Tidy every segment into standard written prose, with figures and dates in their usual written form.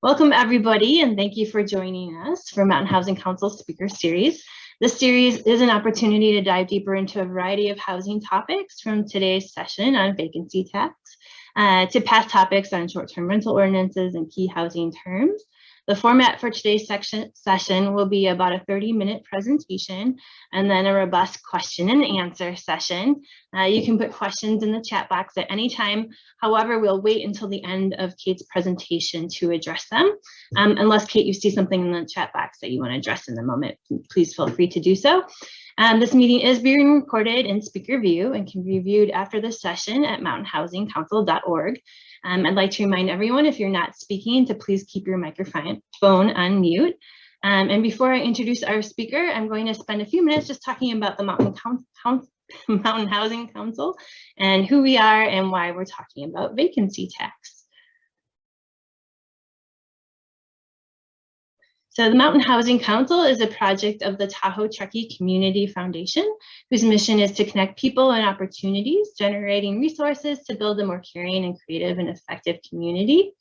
Welcome everybody, and thank you for joining us for Mountain Housing Council Speaker Series. This series is an opportunity to dive deeper into a variety of housing topics, from today's session on vacancy tax to past topics on short-term rental ordinances and key housing terms. The format for today's session will be about a 30-minute presentation and then a robust question and answer session. You can put questions in the chat box at any time. However, we'll wait until the end of Kate's presentation to address them. Unless, Kate, you see something in the chat box that you want to address in the moment, please feel free to do so. This meeting is being recorded in speaker view and can be viewed after this session at mountainhousingcouncil.org. I'd like to remind everyone, if you're not speaking, to please keep your microphone on mute. And before I introduce our speaker, I'm going to spend a few minutes just talking about the Mountain Housing Council and who we are and why we're talking about vacancy tax. So the Mountain Housing Council is a project of the Tahoe-Truckee Community Foundation, whose mission is to connect people and opportunities, generating resources to build a more caring and creative and effective community.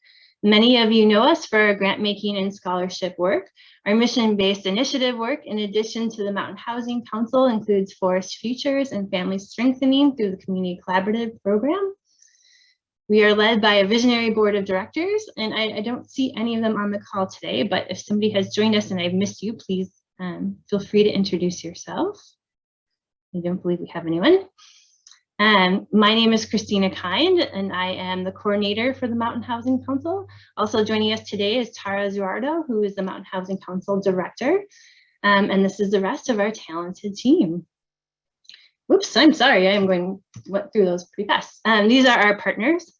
Many of you know us for our grant making and scholarship work. Our mission-based initiative work, in addition to the Mountain Housing Council, includes Forest Futures and Family Strengthening through the Community Collaborative Program. We are led by a visionary board of directors, and I don't see any of them on the call today, but if somebody has joined us and I've missed you, please feel free to introduce yourself. I don't believe we have anyone. My name is Christina Kind, and I am the coordinator for the Mountain Housing Council. Also joining us today is Tara Zuardo, who is the Mountain Housing Council director, and this is the rest of our talented team. Whoops, I'm sorry, went through those pretty fast. These are our partners.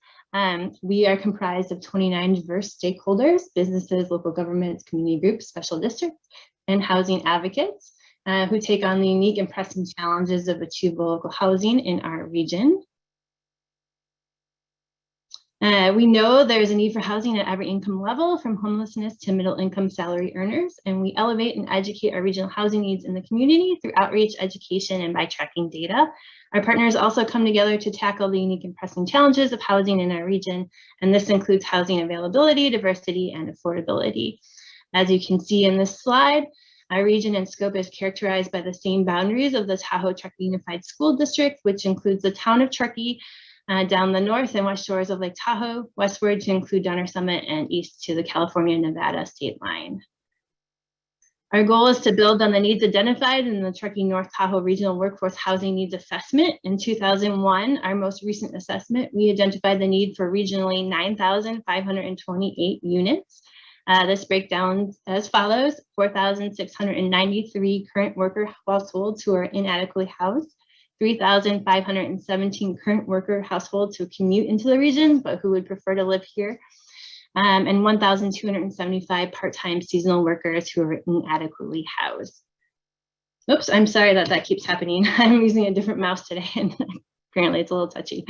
We are comprised of 29 diverse stakeholders: businesses, local governments, community groups, special districts, and housing advocates who take on the unique and pressing challenges of achievable local housing in our region. We know there's a need for housing at every income level, from homelessness to middle income salary earners, and we elevate and educate our regional housing needs in the community through outreach, education, and by tracking data. Our partners also come together to tackle the unique and pressing challenges of housing in our region, and this includes housing availability, diversity, and affordability. As you can see in this slide, our region and scope is characterized by the same boundaries of the Tahoe-Truckee Unified School District, which includes the town of Truckee, down the north and west shores of Lake Tahoe, westward to include Donner Summit, and east to the California-Nevada state line. Our goal is to build on the needs identified in the Truckee North Tahoe Regional Workforce Housing Needs Assessment. In 2001, our most recent assessment, we identified the need for regionally 9,528 units. This breakdown as follows: 4,693 current worker households who are inadequately housed, 3,517 current worker households who commute into the region but who would prefer to live here, and 1,275 part-time seasonal workers who are inadequately housed. Oops, I'm sorry that keeps happening. I'm using a different mouse today, and apparently it's a little touchy.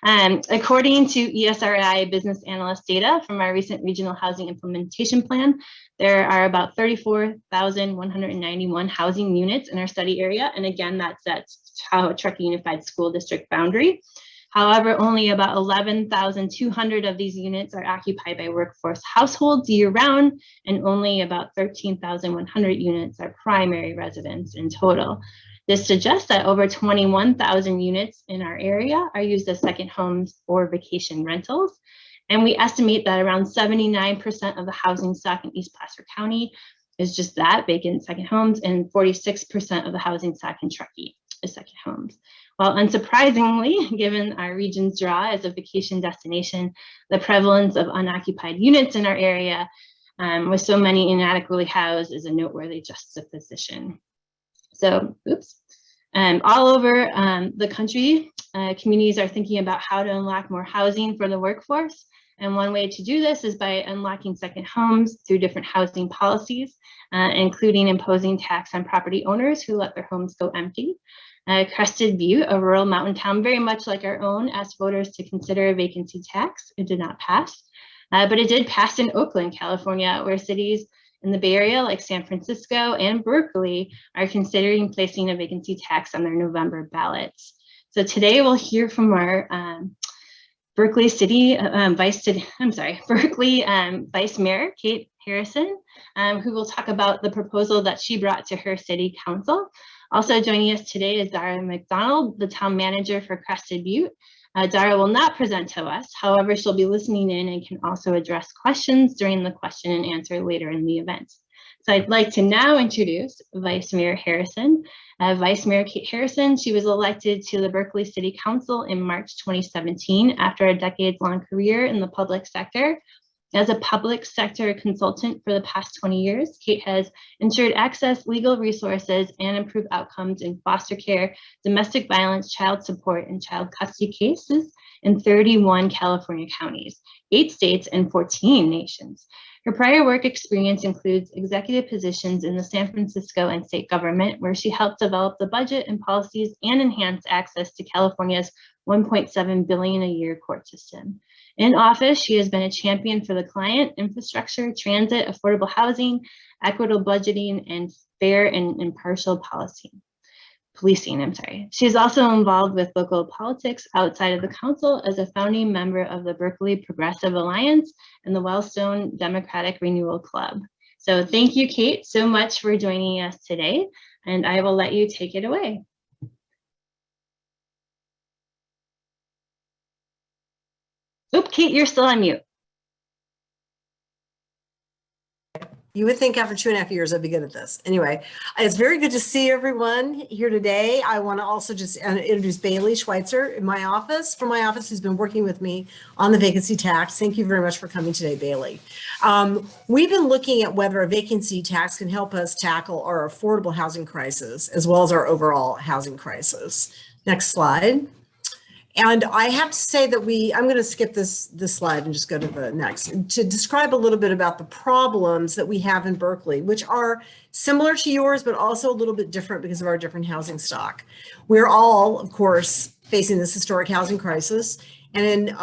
According to ESRI business analyst data from our recent regional housing implementation plan, there are about 34,191 housing units in our study area. And again, that's at Tahoe-Truckee Unified School District boundary. However, only about 11,200 of these units are occupied by workforce households year-round, and only about 13,100 units are primary residents in total. This suggests that over 21,000 units in our area are used as second homes or vacation rentals. And we estimate that around 79% of the housing stock in East Placer County is just that, vacant second homes, and 46% of the housing stock in Truckee is second homes. While unsurprisingly, given our region's draw as a vacation destination, the prevalence of unoccupied units in our area with so many inadequately housed is a noteworthy juxtaposition. So, all over the country, communities are thinking about how to unlock more housing for the workforce. And one way to do this is by unlocking second homes through different housing policies, including imposing tax on property owners who let their homes go empty. Crested Butte, a rural mountain town very much like our own, asked voters to consider a vacancy tax. It did not pass, but it did pass in Oakland, California, where cities in the Bay Area like San Francisco and Berkeley are considering placing a vacancy tax on their November ballots. So today we'll hear from our Berkeley City Berkeley Vice Mayor Kate Harrison, who will talk about the proposal that she brought to her city council. Also joining us today is Dara McDonald, the town manager for Crested Butte. Dara will not present to us, however, she'll be listening in and can also address questions during the question and answer later in the event. So I'd like to now introduce Vice Mayor Harrison. Vice Mayor Kate Harrison, she was elected to the Berkeley City Council in March 2017 after a decades-long career in the public sector. As a public sector consultant for the past 20 years, Kate has ensured access, legal resources, and improved outcomes in foster care, domestic violence, child support, and child custody cases in 31 California counties, 8 states, and 14 nations. Her prior work experience includes executive positions in the San Francisco and state government, where she helped develop the budget and policies and enhance access to California's $1.7 billion a year court system. In office, she has been a champion for the client, infrastructure, transit, affordable housing, equitable budgeting, and fair and impartial policing. She is also involved with local politics outside of the council as a founding member of the Berkeley Progressive Alliance and the Wellstone Democratic Renewal Club. So thank you, Kate, so much for joining us today, and I will let you take it away. Oop, Kate, you're still on mute. You would think after 2.5 years I'd be good at this. Anyway, it's very good to see everyone here today. I want to also just introduce Bailey Schweitzer in my office, from my office, who's been working with me on the vacancy tax. Thank you very much for coming today, Bailey. We've been looking at whether a vacancy tax can help us tackle our affordable housing crisis, as well as our overall housing crisis. Next slide. And I have to say that I'm going to skip this slide and just go to the next, to describe a little bit about the problems that we have in Berkeley, which are similar to yours, but also a little bit different because of our different housing stock. We're all, of course, facing this historic housing crisis. And in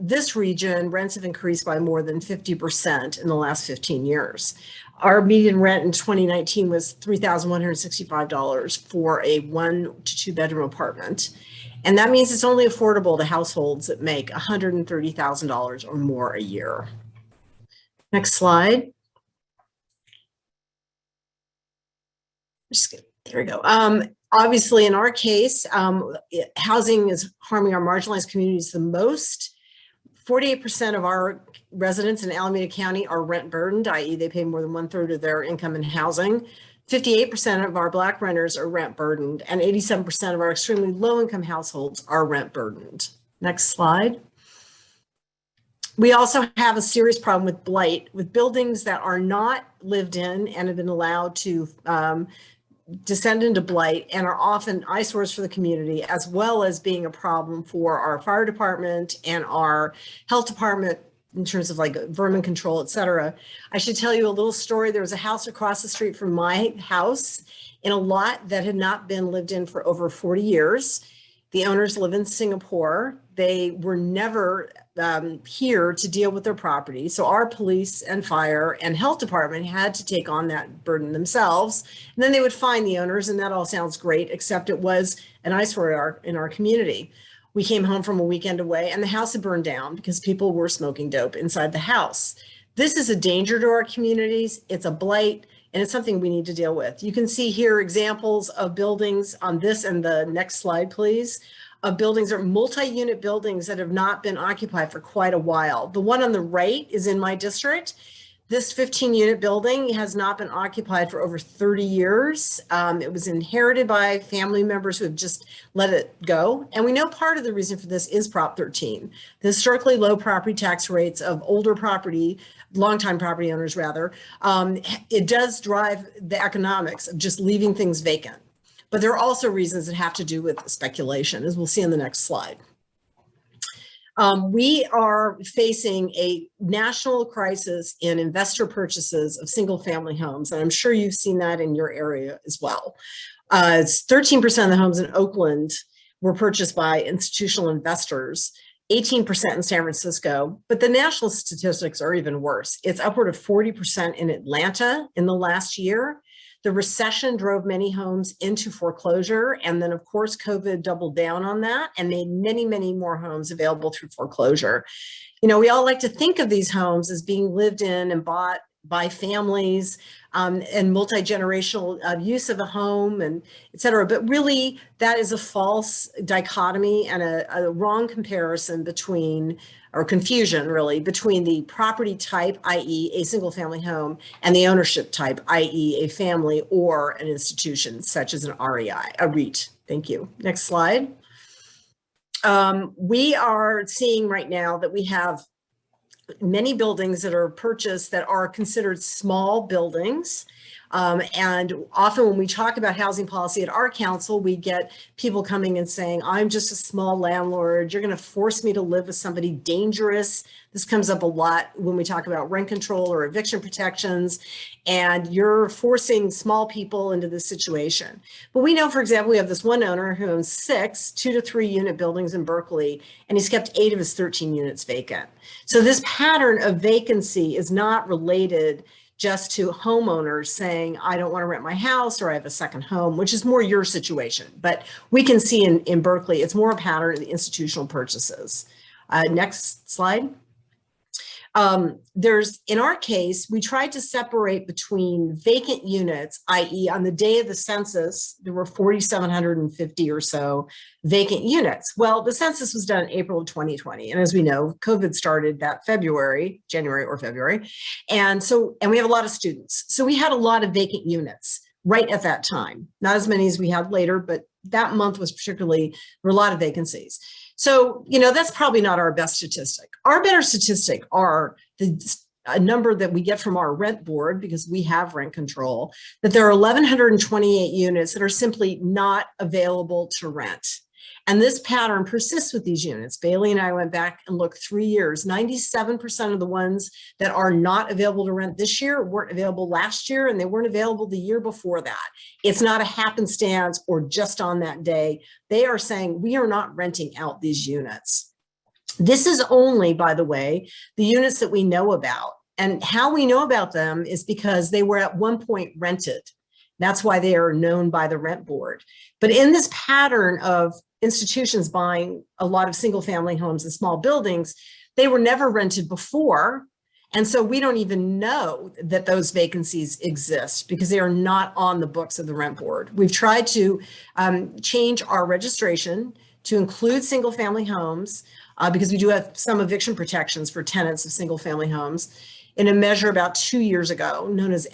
this region, rents have increased by more than 50% in the last 15 years. Our median rent in 2019 was $3,165 for a 1 to 2 bedroom apartment. And that means it's only affordable to households that make $130,000 or more a year. Next slide. There we go. Obviously, in our case, housing is harming our marginalized communities the most. 48% of our residents in Alameda County are rent burdened, i.e. they pay more than 1/3 of their income in housing. 58% of our Black renters are rent burdened, and 87% of our extremely low income households are rent burdened. Next slide. We also have a serious problem with blight, with buildings that are not lived in and have been allowed to descend into blight and are often eyesores for the community, as well as being a problem for our fire department and our health department in terms of like vermin control, et cetera. I should tell you a little story. There was a house across the street from my house in a lot that had not been lived in for over 40 years. The owners live in Singapore. They were never here to deal with their property. So our police and fire and health department had to take on that burden themselves. And then they would fine the owners, and that all sounds great, except it was an eyesore in our community. We came home from a weekend away and the house had burned down because people were smoking dope inside the house. This is a danger to our communities. It's a blight, and it's something we need to deal with. You can see here examples of buildings on this and the next slide, please, of buildings or multi-unit buildings that have not been occupied for quite a while. The one on the right is in my district. This 15-unit building has not been occupied for over 30 years. It was inherited by family members who have just let it go. And we know part of the reason for this is Prop 13. The historically low property tax rates of older property, longtime property owners rather, it does drive the economics of just leaving things vacant. But there are also reasons that have to do with speculation, as we'll see in the next slide. We are facing a national crisis in investor purchases of single family homes. And I'm sure you've seen that in your area as well. It's 13% of the homes in Oakland were purchased by institutional investors, 18% in San Francisco, but the national statistics are even worse. It's upward of 40% in Atlanta in the last year. The recession drove many homes into foreclosure. And then of course, COVID doubled down on that and made many, many more homes available through foreclosure. You know, we all like to think of these homes as being lived in and bought by families and multi-generational use of a home and et cetera. But really, that is a false dichotomy and a wrong comparison between, or confusion really, between the property type, i.e. a single family home, and the ownership type, i.e. a family or an institution such as an REI, a REIT. Thank you. Next slide. We are seeing right now that we have many buildings that are purchased that are considered small buildings. And often when we talk about housing policy at our council, we get people coming and saying, I'm just a small landlord. You're going to force me to live with somebody dangerous. This comes up a lot when we talk about rent control or eviction protections, and you're forcing small people into this situation. But we know, for example, we have this one owner who owns 6 2 to 3 unit buildings in Berkeley, and he's kept 8 of his 13 units vacant. So this pattern of vacancy is not related just to homeowners saying, I don't want to rent my house or I have a second home, which is more your situation. But we can see in Berkeley, it's more a pattern of the institutional purchases. Next slide. In our case, we tried to separate between vacant units, i.e. on the day of the census, there were 4,750 or so vacant units. Well, the census was done in April of 2020. And as we know, COVID started that January or February. And we have a lot of students. So we had a lot of vacant units right at that time, not as many as we had later, but that month was there were a lot of vacancies. So, you know, that's probably not our best statistic. Our better statistic are a number that we get from our rent board, because we have rent control, that there are 1,128 units that are simply not available to rent. And this pattern persists with these units. Bailey and I went back and looked 3 years. 97% of the ones that are not available to rent this year weren't available last year, and they weren't available the year before that. It's not a happenstance or just on that day. They are saying, we are not renting out these units. This is only, by the way, the units that we know about. And how we know about them is because they were at one point rented. That's why they are known by the rent board. But in this pattern of institutions buying a lot of single family homes and small buildings, they were never rented before. And so we don't even know that those vacancies exist because they are not on the books of the rent board. We've tried to change our registration to include single family homes because we do have some eviction protections for tenants of single family homes. In a measure about 2 years ago, known as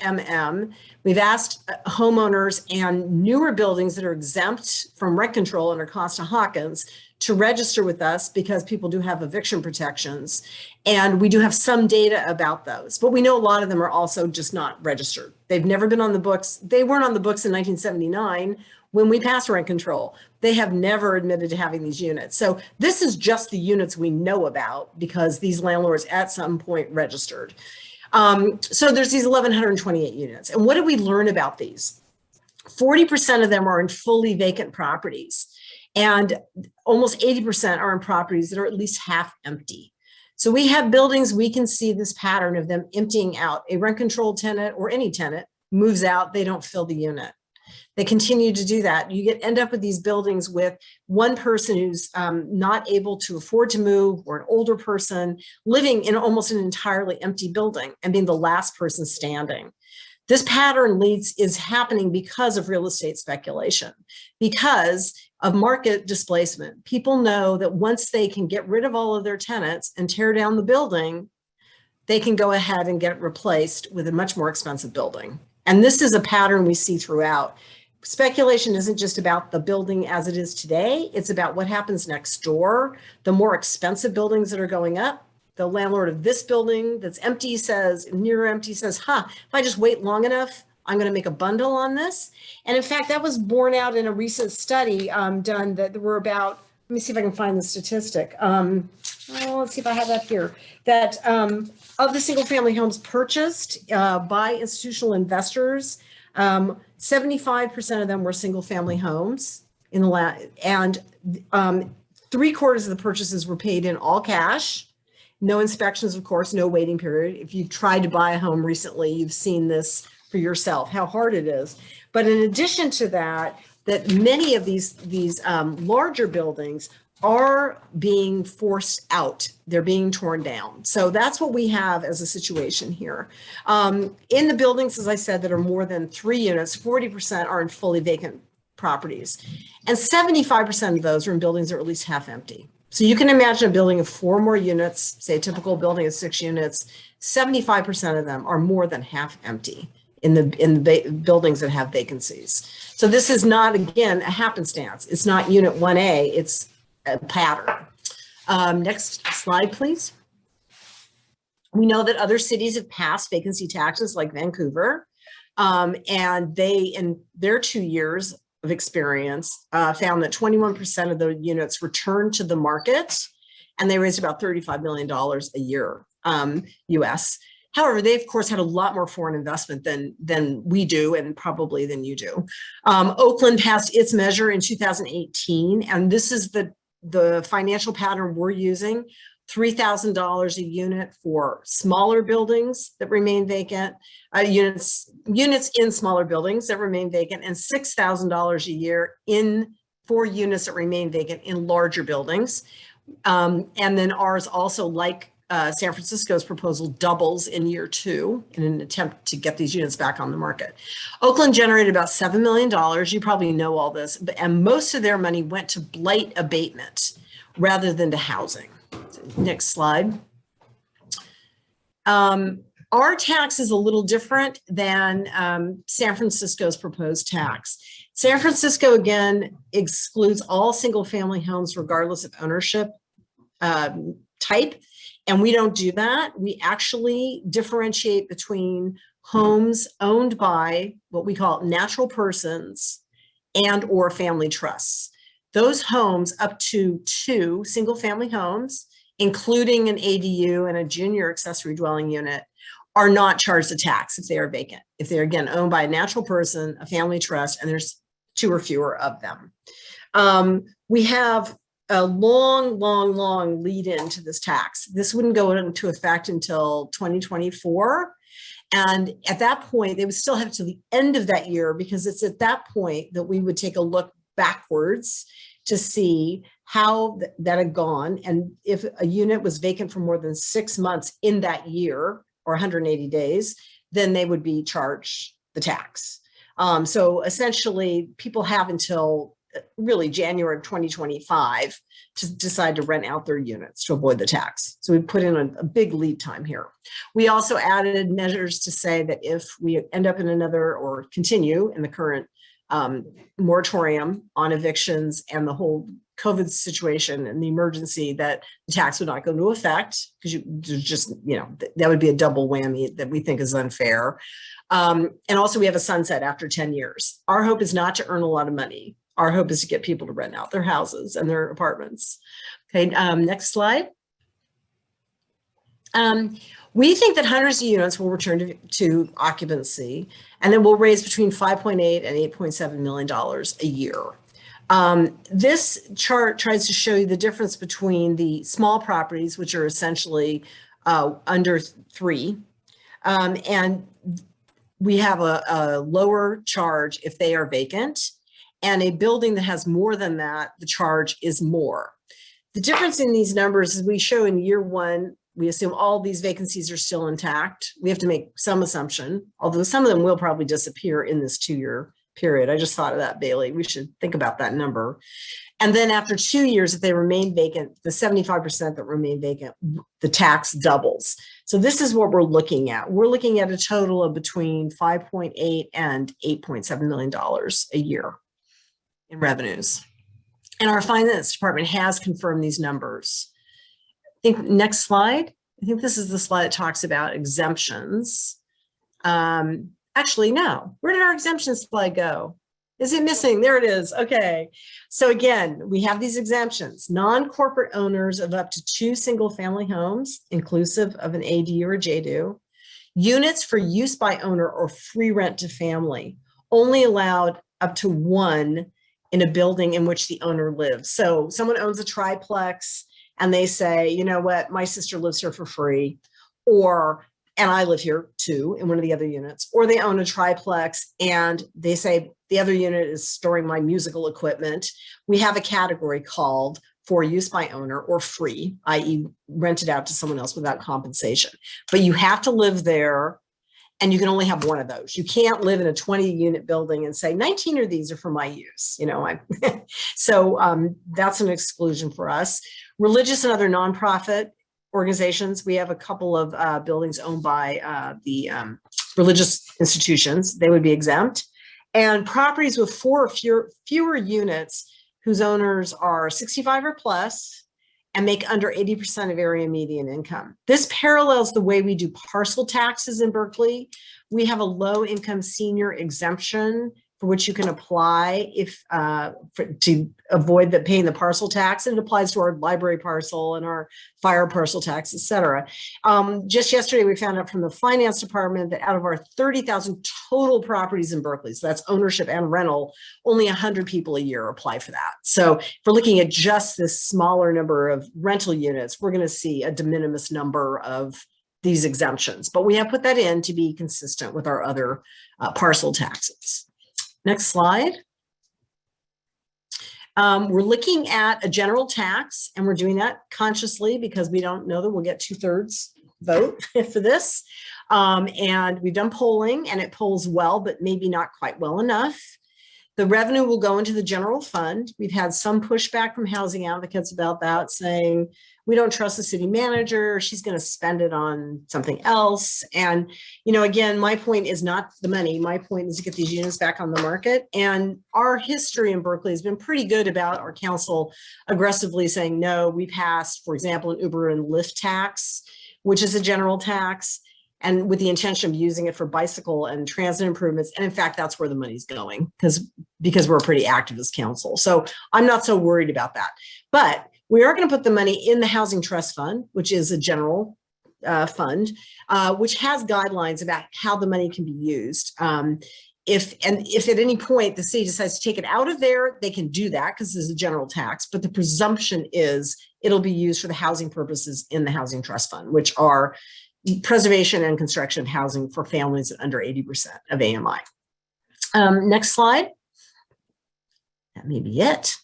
we've asked homeowners and newer buildings that are exempt from rent control under Costa-Hawkins to register with us because people do have eviction protections. And we do have some data about those, but we know a lot of them are also just not registered. They've never been on the books. They weren't on the books in 1979 when we passed rent control. They have never admitted to having these units. So this is just the units we know about because these landlords at some point registered. So there's these 1,128 units. And what did we learn about these? 40% of them are in fully vacant properties, and almost 80% are in properties that are at least half empty. So we have buildings, we can see this pattern of them emptying out. A rent controlled tenant or any tenant moves out, they don't fill the unit. They continue to do that. You end up with these buildings with one person who's not able to afford to move, or an older person living in almost an entirely empty building and being the last person standing. This pattern is happening because of real estate speculation, because of market displacement. People know that once they can get rid of all of their tenants and tear down the building, they can go ahead and get it replaced with a much more expensive building. And this is a pattern we see throughout. Speculation isn't just about the building as it is today. It's about what happens next door. The more expensive buildings that are going up, the landlord of this building that's empty says, near empty says, if I just wait long enough, I'm going to make a bundle on this. And in fact, that was borne out in a recent study done that there were about, let me see if I can find the statistic. Let's see if I have that here. That of the single family homes purchased by institutional investors, 75% of them were single family homes in the and 3/4 of the purchases were paid in all cash, no inspections, of course, no waiting period. If you've tried to buy a home recently, you've seen this for yourself, how hard it is. But in addition to that, that many of these larger buildings are being forced out. They're being torn down. So that's what we have as a situation here. In the buildings, as I said, that are more than 3 units, 40% are in fully vacant properties. And 75% of those are in buildings that are at least half empty. So you can imagine a building of 4 more units, say a typical building of 6 units, 75% of them are more than half empty in the buildings that have vacancies. So this is not, again, a happenstance. It's not unit 1A, it's a pattern. Next slide, please. We know that other cities have passed vacancy taxes like Vancouver, and they, in their 2 years of experience, found that 21% of the units returned to the market, and they raised about $35 million a year, US. However, they, of course, had a lot more foreign investment than we do, and probably than you do. Oakland passed its measure in 2018, and this is the financial pattern we're using. $3,000 a unit for smaller buildings that remain vacant, units in smaller buildings that remain vacant, and $6,000 a year for units that remain vacant in larger buildings. And then ours also, like San Francisco's proposal, doubles in year 2 in an attempt to get these units back on the market. Oakland generated about $7 million. You probably know all this, and most of their money went to blight abatement rather than to housing. Next slide. Our tax is a little different than San Francisco's proposed tax. San Francisco, again, excludes all single-family homes regardless of ownership type, and we don't do that. We actually differentiate between homes owned by what we call natural persons and or family trusts. Those homes up to 2 single-family homes, including an ADU and a junior accessory dwelling unit, are not charged a tax if they are vacant. If they're, again, owned by a natural person, a family trust, and there's 2 or fewer of them. We have a long lead into this tax. This wouldn't go into effect until 2024. And at that point, they would still have to the end of that year, because it's at that point that we would take a look backwards to see how that had gone. And if a unit was vacant for more than 6 months in that year, or 180 days, then they would be charged the tax. So essentially, people have until really January of 2025 to decide to rent out their units to avoid the tax. So we put in a big lead time here. We also added measures to say that if we end up in another, or continue in the current moratorium on evictions and the whole COVID situation and the emergency, that the tax would not go into effect, because just, that would be a double whammy that we think is unfair. And also we have a sunset after 10 years. Our hope is not to earn a lot of money. Our hope is to get people to rent out their houses and their apartments. Okay, next slide. We think that hundreds of units will return to occupancy, and then we'll raise between $5.8 and $8.7 million a year. This chart tries to show you the difference between the small properties, which are essentially under 3, and we have a lower charge if they are vacant, and a building that has more than that, the charge is more. The difference in these numbers is we show in year 1, we assume all these vacancies are still intact. We have to make some assumption, although some of them will probably disappear in this 2-year period. I just thought of that, Bailey. We should think about that number. And then after 2 years, if they remain vacant, the 75% that remain vacant, the tax doubles. So this is what we're looking at. We're looking at a total of between $5.8 and $8.7 million a year in revenues. And our finance department has confirmed these numbers. I think next slide. I think this is the slide that talks about exemptions. Actually, no. Where did our exemption slide go? Is it missing? There it is. Okay. So again, we have these exemptions. Non-corporate owners of up to 2 single-family homes, inclusive of an AD or a JDU. Units for use by owner or free rent to family, only allowed up to 1 in a building in which the owner lives. So someone owns a triplex and they say, you know what, my sister lives here for free, or and I live here too in one of the other units, or they own a triplex and they say the other unit is storing my musical equipment. We have a category called for use by owner or free, i.e. rented out to someone else without compensation. But you have to live there and you can only have one of those. You can't live in a 20-unit building and say 19 of these are for my use. So that's an exclusion for us. Religious and other nonprofit organizations. We have a couple of buildings owned by the religious institutions. They would be exempt. And properties with 4 or fewer units whose owners are 65 or plus and make under 80% of area median income. This parallels the way we do parcel taxes in Berkeley. We have a low income senior exemption for which you can apply to avoid paying the parcel tax. And it applies to our library parcel and our fire parcel tax, et cetera. Just yesterday, we found out from the finance department that out of our 30,000 total properties in Berkeley, so that's ownership and rental, only 100 people a year apply for that. So if we're looking at just this smaller number of rental units, we're going to see a de minimis number of these exemptions. But we have put that in to be consistent with our other parcel taxes. Next slide. We're looking at a general tax, and we're doing that consciously because we don't know that we'll get 2/3 vote for this. And we've done polling, and it polls well, but maybe not quite well enough. The revenue will go into the general fund. We've had some pushback from housing advocates about that, saying, we don't trust the city manager. She's going to spend it on something else. And, again, my point is not the money. My point is to get these units back on the market. And our history in Berkeley has been pretty good about our council aggressively saying, no, we passed, for example, an Uber and Lyft tax, which is a general tax, and with the intention of using it for bicycle and transit improvements. And in fact, that's where the money's going because we're a pretty activist council. So I'm not so worried about that. But we are going to put the money in the Housing Trust Fund, which is a general fund, which has guidelines about how the money can be used. If at any point the city decides to take it out of there, they can do that because this is a general tax. But the presumption is it'll be used for the housing purposes in the Housing Trust Fund, which are preservation and construction of housing for families at under 80% of AMI. Next slide. That may be it.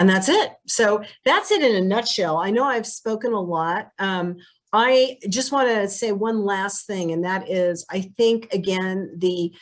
And that's it. So that's it in a nutshell. I know I've spoken a lot. I just want to say one last thing, and that is, I think, again, the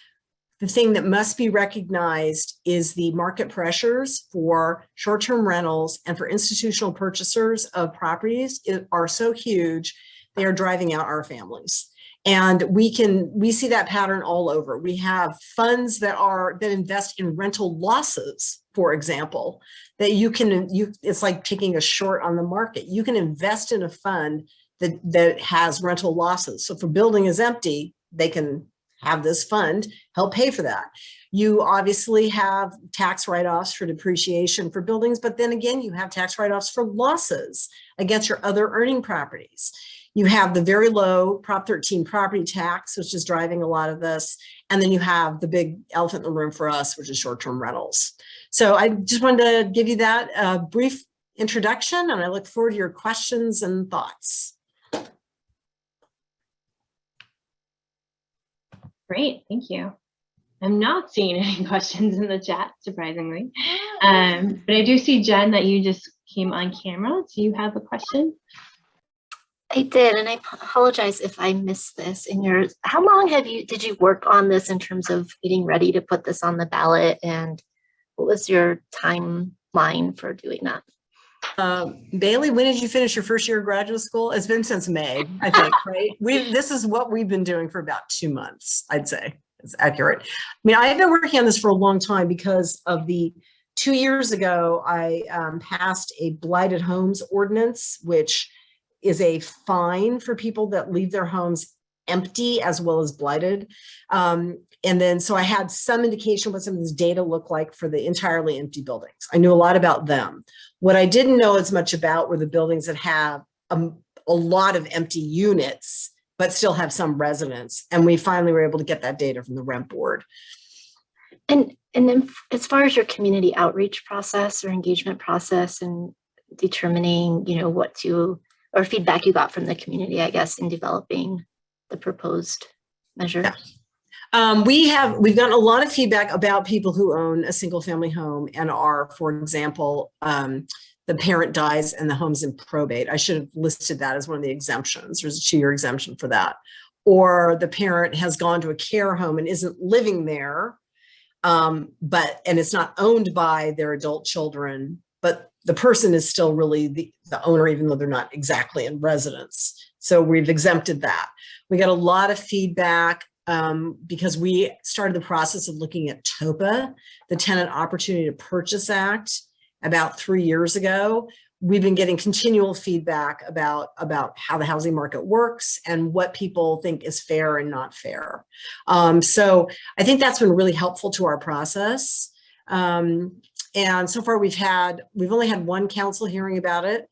thing that must be recognized is the market pressures for short-term rentals and for institutional purchasers of properties are so huge, they are driving out our families. And we see that pattern all over. We have funds that invest in rental losses, for example, that it's like taking a short on the market. You can invest in a fund that has rental losses. So if a building is empty, they can have this fund help pay for that. You obviously have tax write-offs for depreciation for buildings, but then again, you have tax write-offs for losses against your other earning properties. You have the very low Prop 13 property tax, which is driving a lot of this. And then you have the big elephant in the room for us, which is short-term rentals. So I just wanted to give you that brief introduction, and I look forward to your questions and thoughts. Great, thank you. I'm not seeing any questions in the chat, surprisingly. But I do see, Jen, that you just came on camera. Do you have a question? I did, and I apologize if I missed this in yours. How long did you work on this in terms of getting ready to put this on the ballot, and what was your timeline for doing that? Bailey, when did you finish your first year of graduate school? It's been since May, I think, right? This is what we've been doing for about 2 months, I'd say. It's accurate. I mean, I've been working on this for a long time because of 2 years ago, I passed a blighted homes ordinance, which is a fine for people that leave their homes empty as well as blighted. And then, so I had some indication what some of this data looked like for the entirely empty buildings. I knew a lot about them. What I didn't know as much about were the buildings that have a lot of empty units, but still have some residents. And we finally were able to get that data from the rent board. And then as far as your community outreach process or engagement process and determining, or feedback you got from the community, I guess, in developing the proposed measure? Yeah. We've gotten a lot of feedback about people who own a single family home and are, for example, the parent dies and the home's in probate. I should have listed that as one of the exemptions. There's a 2-year exemption for that. Or the parent has gone to a care home and isn't living there, and it's not owned by their adult children, but the person is still really the owner, even though they're not exactly in residence. So we've exempted that. We got a lot of feedback because we started the process of looking at TOPA, the Tenant Opportunity to Purchase Act, about 3 years ago. We've been getting continual feedback about how the housing market works and what people think is fair and not fair. So I think that's been really helpful to our process. And so far we've only had one council hearing about it.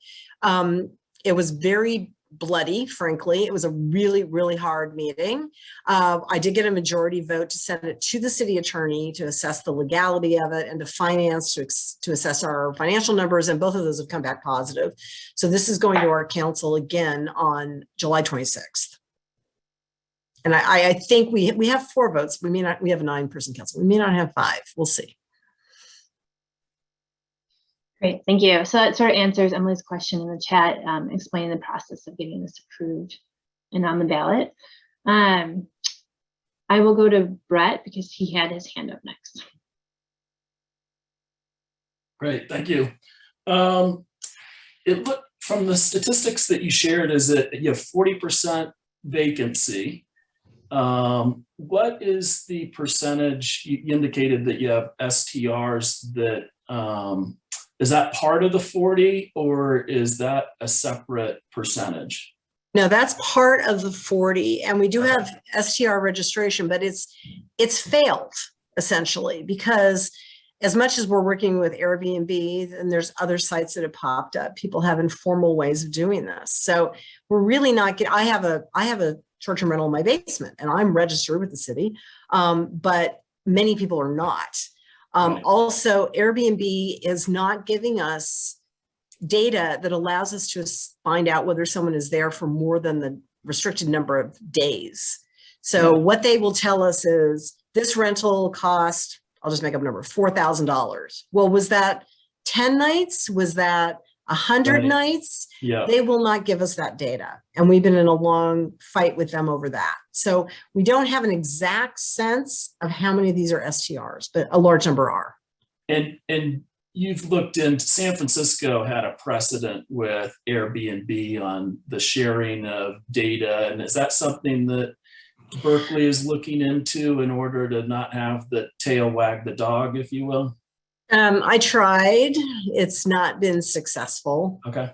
It was very bloody, frankly. It was a really, really hard meeting. I did get a majority vote to send it to the city attorney to assess the legality of it and to finance, to assess our financial numbers, and both of those have come back positive. So this is going to our council again on July 26th. And I think we have 4 votes. We have a 9-person council. We may not have 5. We'll see. Great, thank you. So that sort of answers Emily's question in the chat, explaining the process of getting this approved and on the ballot. I will go to Brett because he had his hand up next. Great, thank you. It looked from the statistics that you shared is that you have 40% vacancy. What is the percentage? You indicated that you have STRs that is that part of the 40 or is that a separate percentage? No, that's part of the 40, and we do have STR registration, but it's failed essentially, because as much as we're working with Airbnb and there's other sites that have popped up, people have informal ways of doing this. So we're really not getting, I have a short-term rental in my basement and I'm registered with the city, but many people are not. Also, Airbnb is not giving us data that allows us to find out whether someone is there for more than the restricted number of days. So what they will tell us is this rental cost, I'll just make up a number, $4,000. Well, was that 10 nights? Was that 100 nights? Yeah. They will not give us that data. And we've been in a long fight with them over that. So we don't have an exact sense of how many of these are STRs, but a large number are. And you've looked into, San Francisco had a precedent with Airbnb on the sharing of data. And is that something that Berkeley is looking into in order to not have the tail wag the dog, if you will? I tried. It's not been successful. Okay.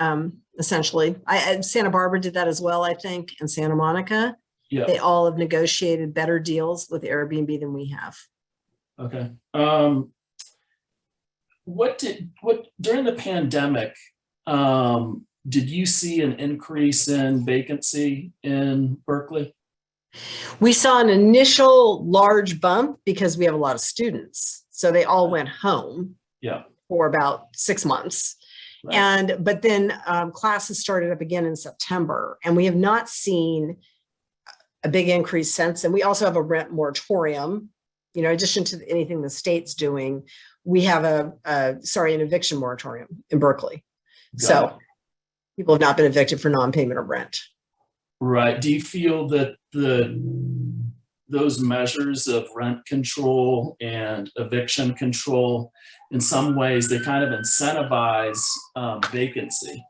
Essentially, Santa Barbara did that as well, I think, and Santa Monica. Yeah. They all have negotiated better deals with Airbnb than we have. Okay. What during the pandemic, did you see an increase in vacancy in Berkeley? We saw an initial large bump because we have a lot of students. So they all went home for about 6 months. Right. But then classes started up again in September, and we have not seen a big increase since. And we also have a rent moratorium, in addition to anything the state's doing. We have an eviction moratorium in Berkeley. So people have not been evicted for non-payment of rent. Right. Do you feel that those measures of rent control and eviction control, in some ways, they kind of incentivize vacancy?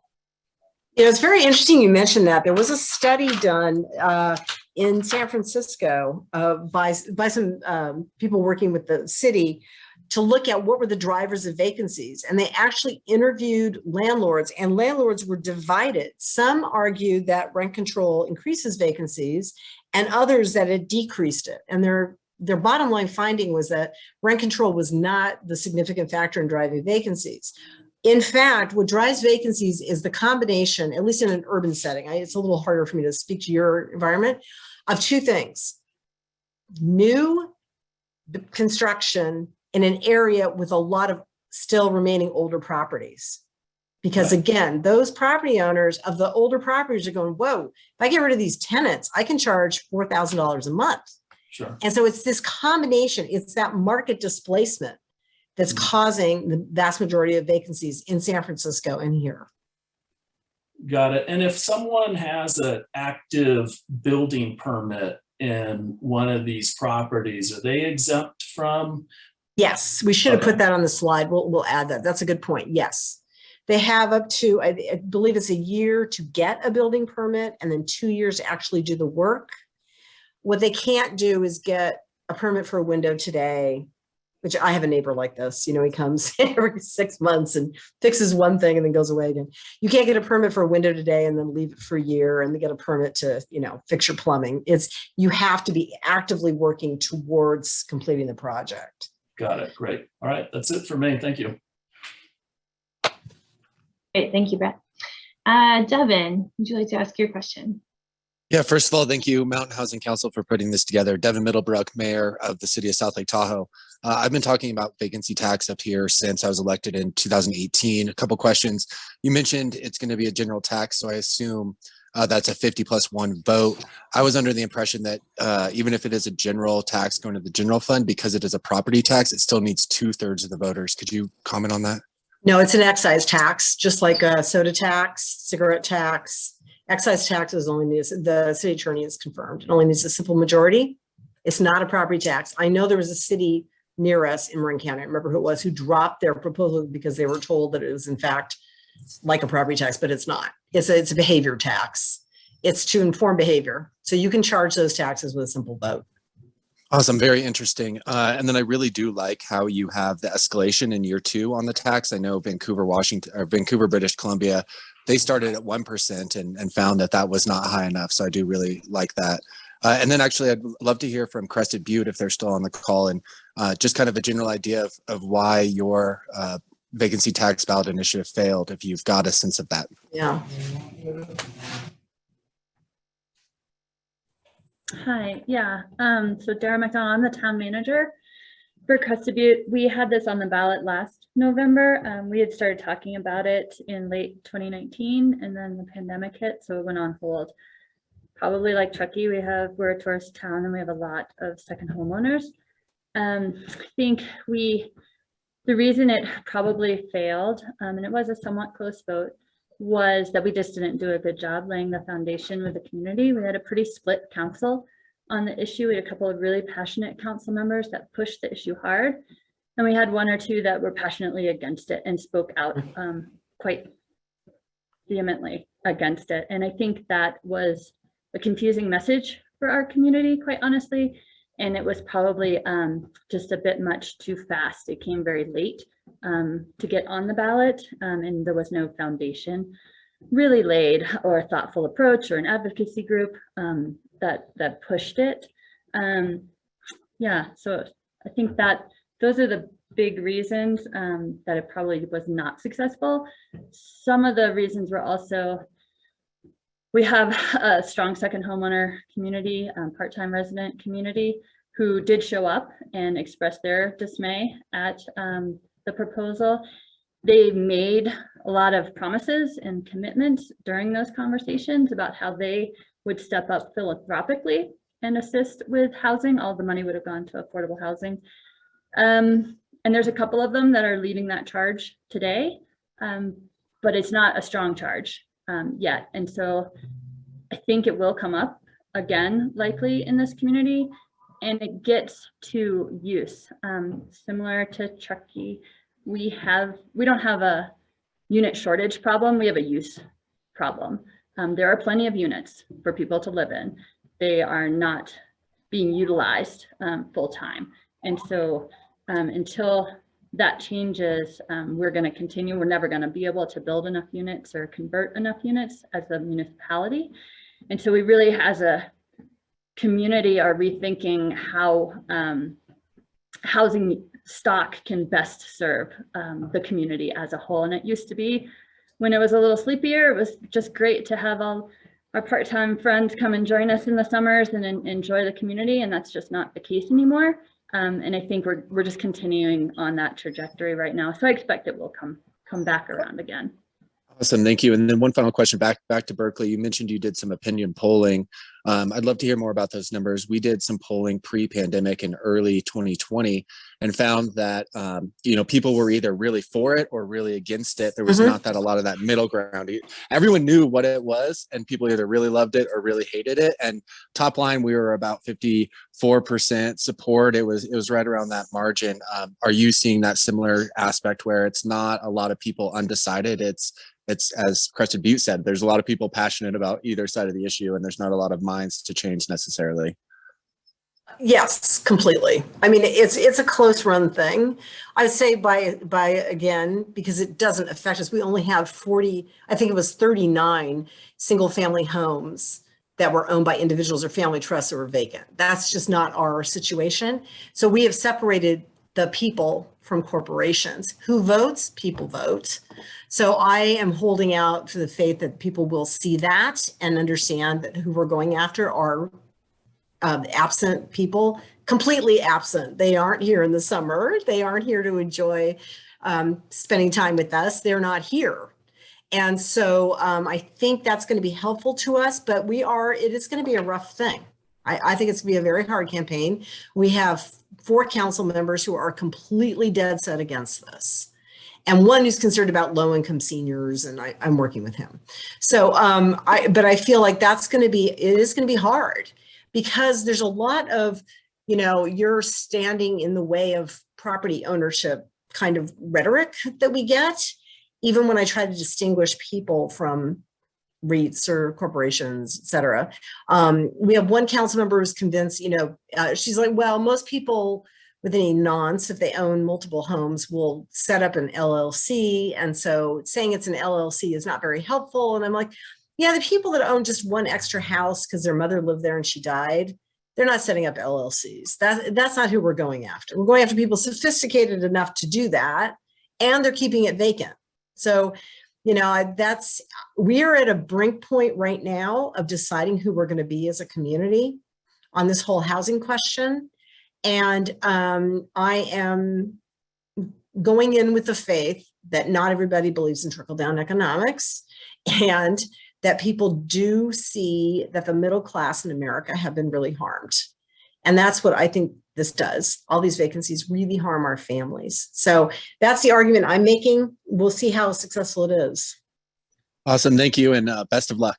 It's very interesting you mentioned that. There was a study done in San Francisco by some people working with the city to look at what were the drivers of vacancies. And they actually interviewed landlords, and landlords were divided. Some argued that rent control increases vacancies, and others that it decreased it. And their bottom line finding was that rent control was not the significant factor in driving vacancies. In fact, what drives vacancies is the combination, at least in an urban setting, it's a little harder for me to speak to your environment, of 2 things. New construction in an area with a lot of still remaining older properties. Because again, those property owners of the older properties are going, whoa, if I get rid of these tenants, I can charge $4,000 a month. Sure. And so it's this combination, it's that market displacement that's causing the vast majority of vacancies in San Francisco and here. Got it. And if someone has an active building permit in one of these properties, are they exempt from? Yes, we should have Okay. put that on the slide. We'll add that. That's a good point. Yes. They have up to, I believe it's a year to get a building permit and then 2 years to actually do the work. What they can't do is get a permit for a window today, which I have a neighbor like this, you know, he comes every 6 months and fixes one thing and then goes away again. You can't get a permit for a window today and then leave it for a year and then get a permit to, you know, fix your plumbing. You have to be actively working towards completing the project. Got it. Great. All right. That's it for me. Thank you. Great, thank you, Brett. Devin, would you like to ask your question? Yeah, first of all, thank you, Mountain Housing Council, for putting this together. Devin Middlebrook, Mayor of the City of South Lake Tahoe. I've been talking about vacancy tax up here since I was elected in 2018. A couple questions. You mentioned it's going to be a general tax, so I assume that's a 50+1 vote. I was under the impression that even if it is a general tax going to the general fund, because it is a property tax, it still needs 2/3 of the voters. Could you comment on that? No, it's an excise tax, just like a soda tax, cigarette tax. Excise taxes only needs, the city attorney has confirmed, it only needs a simple majority. It's not a property tax. I know there was a city near us in Marin County, I remember who it was, who dropped their proposal because they were told that it was in fact like a property tax, but it's not. It's a behavior tax. It's to inform behavior. So you can charge those taxes with a simple vote. Awesome, very interesting. And then I really do like how you have the escalation in year 2 on the tax. I know Vancouver, British Columbia, they started at 1% and found that that was not high enough. So I do really like that. And then actually, I'd love to hear from Crested Butte if they're still on the call, and just kind of a general idea of why your vacancy tax ballot initiative failed, if you've got a sense of that. Yeah. Hi, yeah. So Dara McDonald, I'm the town manager for Crested Butte. We had this on the ballot last November. We had started talking about it in late 2019, and then the pandemic hit, so it went on hold. Probably like Truckee, we're a tourist town and we have a lot of second homeowners. I think the reason it probably failed, and it was a somewhat close vote, was that we just didn't do a good job laying the foundation with the community. We had a pretty split council on the issue. We had a couple of really passionate council members that pushed the issue hard. And we had one or two that were passionately against it and spoke out quite vehemently against it. And I think that was a confusing message for our community, quite honestly. And it was probably just a bit much too fast. It came very late to get on the ballot, and there was no foundation really laid or a thoughtful approach or an advocacy group that pushed it. Yeah, so I think that those are the big reasons that it probably was not successful. Some of the reasons were also, we have a strong second homeowner community, part-time resident community, who did show up and express their dismay at the proposal. They made a lot of promises and commitments during those conversations about how they would step up philanthropically and assist with housing. All the money would have gone to affordable housing. And there's a couple of them that are leading that charge today, but it's not a strong charge yet. And so I think it will come up again, likely in this community, and it gets to use. Similar to Truckee, we don't have a unit shortage problem, we have a use problem. There are plenty of units for people to live in. They are not being utilized full time. And so until that changes, we're going to continue. We're never going to be able to build enough units or convert enough units as a municipality. And so we really, as a community, are rethinking how housing stock can best serve the community as a whole. And it used to be, when it was a little sleepier, it was just great to have all our part-time friends come and join us in the summers and enjoy the community. And that's just not the case anymore. And I think we're just continuing on that trajectory right now. So I expect it will come back around again. Awesome, thank you. And then one final question back to Berkeley. You mentioned you did some opinion polling. I'd love to hear more about those numbers. We did some polling pre-pandemic in early 2020 and found that people were either really for it or really against it. There was not a lot of that middle ground. Everyone knew what it was, and people either really loved it or really hated it. And top line, we were about 54% support. It was right around that margin. Are you seeing that similar aspect where it's not a lot of people undecided? It's as Crested Butte said, there's a lot of people passionate about either side of the issue, and there's not a lot of minds to change necessarily. Yes, completely. I mean, it's a close run thing. I would say by again, because it doesn't affect us, we only have 39 single family homes that were owned by individuals or family trusts that were vacant. That's just not our situation. So we have separated the people from corporations. Who votes? People vote. So I am holding out for the faith that people will see that and understand that who we're going after are absent people, completely absent. They aren't here in the summer. They aren't here to enjoy spending time with us. They're not here. And so I think that's going to be helpful to us, but it is going to be a rough thing. I think it's going to be a very hard campaign. We have 4 council members who are completely dead set against this, and one who's concerned about low-income seniors, and I'm working with him. So, but I feel like it is going to be hard because there's a lot of, you're standing in the way of property ownership kind of rhetoric that we get, even when I try to distinguish people from REITs or corporations, et cetera. We have one council member who's convinced, she's like, well, most people with any nonce, if they own multiple homes, will set up an LLC. And so saying it's an LLC is not very helpful. And I'm like, yeah, the people that own just one extra house because their mother lived there and she died, they're not setting up LLCs. That's not who we're going after. We're going after people sophisticated enough to do that, and they're keeping it vacant. So, we are at a brink point right now of deciding who we're going to be as a community on this whole housing question. And I am going in with the faith that not everybody believes in trickle-down economics, and that people do see that the middle class in America have been really harmed. And that's what I think this does. All these vacancies really harm our families. So that's the argument I'm making. We'll see how successful it is. Awesome. Thank you. And best of luck.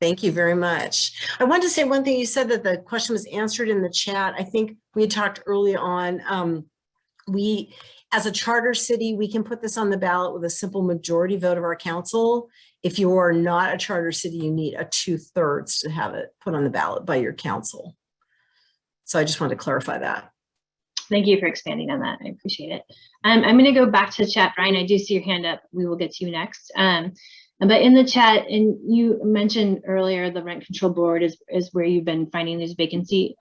Thank you very much. I wanted to say one thing. You said that the question was answered in the chat. I think we had talked early on. We, as a charter city, we can put this on the ballot with a simple majority vote of our council. If you are not a charter city, you need a 2/3 to have it put on the ballot by your council. So I just wanted to clarify that. Thank you for expanding on that. I appreciate it. I'm going to go back to the chat. Brian, I do see your hand up. We will get to you next. But in the chat, and you mentioned earlier, the rent control board is where you've been finding these vacancy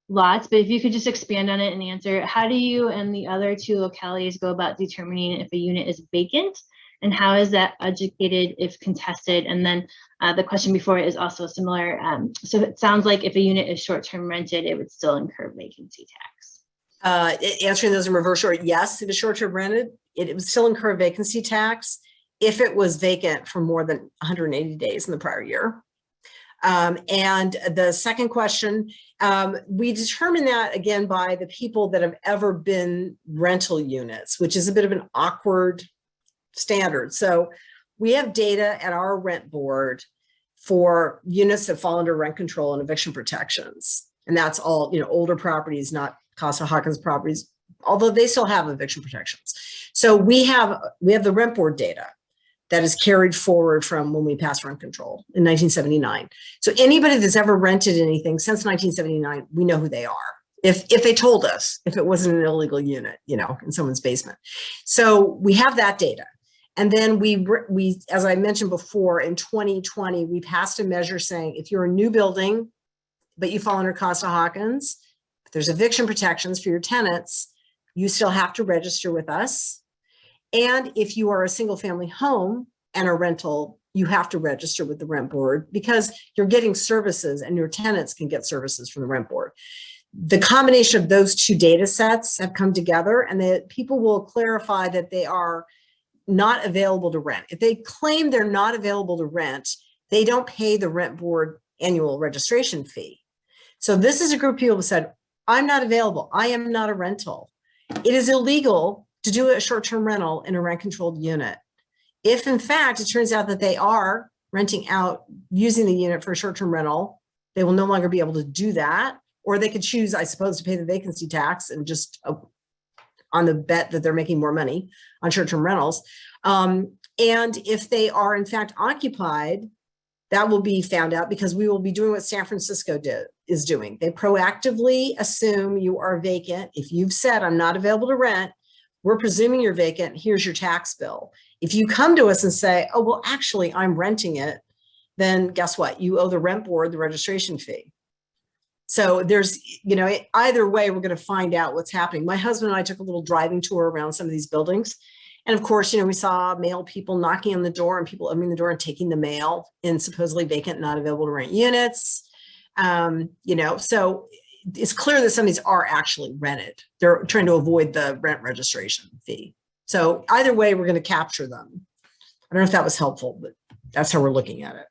lots. But if you could just expand on it and answer, how do you and the other 2 localities go about determining if a unit is vacant? And how is that educated if contested? And then the question before it is also similar. So it sounds like if a unit is short-term rented, it would still incur vacancy tax. Answering those in reverse order, yes, if it's short-term rented, it would still incur vacancy tax if it was vacant for more than 180 days in the prior year. And the second question, we determine that again by the people that have ever been rental units, which is a bit of an awkward standard. So we have data at our rent board for units that fall under rent control and eviction protections. And that's all, older properties, not Costa-Hawkins properties, although they still have eviction protections. So we have the rent board data that is carried forward from when we passed rent control in 1979. So anybody that's ever rented anything since 1979, we know who they are. If they told us, if it wasn't an illegal unit, in someone's basement. So we have that data. And then we, as I mentioned before, in 2020, we passed a measure saying if you're a new building, but you fall under Costa-Hawkins, if there's eviction protections for your tenants, you still have to register with us. And if you are a single family home and a rental, you have to register with the rent board because you're getting services and your tenants can get services from the rent board. The combination of those 2 data sets have come together, and that people will clarify that they are not available to rent. If they claim they're not available to rent, they don't pay the rent board annual registration fee. So this is a group of people who said, I'm not available. I am not a rental. It is illegal to do a short-term rental in a rent-controlled unit. If in fact, it turns out that they are renting out, using the unit for a short-term rental, they will no longer be able to do that. Or they could choose, I suppose, to pay the vacancy tax and just on the bet that they're making more money on short-term rentals. And if they are in fact occupied, that will be found out because we will be doing what San Francisco is doing. They proactively assume you are vacant. If you've said, I'm not available to rent, we're presuming you're vacant, here's your tax bill. If you come to us and say, oh, well, actually, I'm renting it, then guess what? You owe the rent board the registration fee. So there's, either way, we're going to find out what's happening. My husband and I took a little driving tour around some of these buildings. And of course, we saw mail people knocking on the door and people opening the door and taking the mail in supposedly vacant, not available to rent units. So it's clear that some of these are actually rented. They're trying to avoid the rent registration fee. So either way, we're going to capture them. I don't know if that was helpful, but that's how we're looking at it.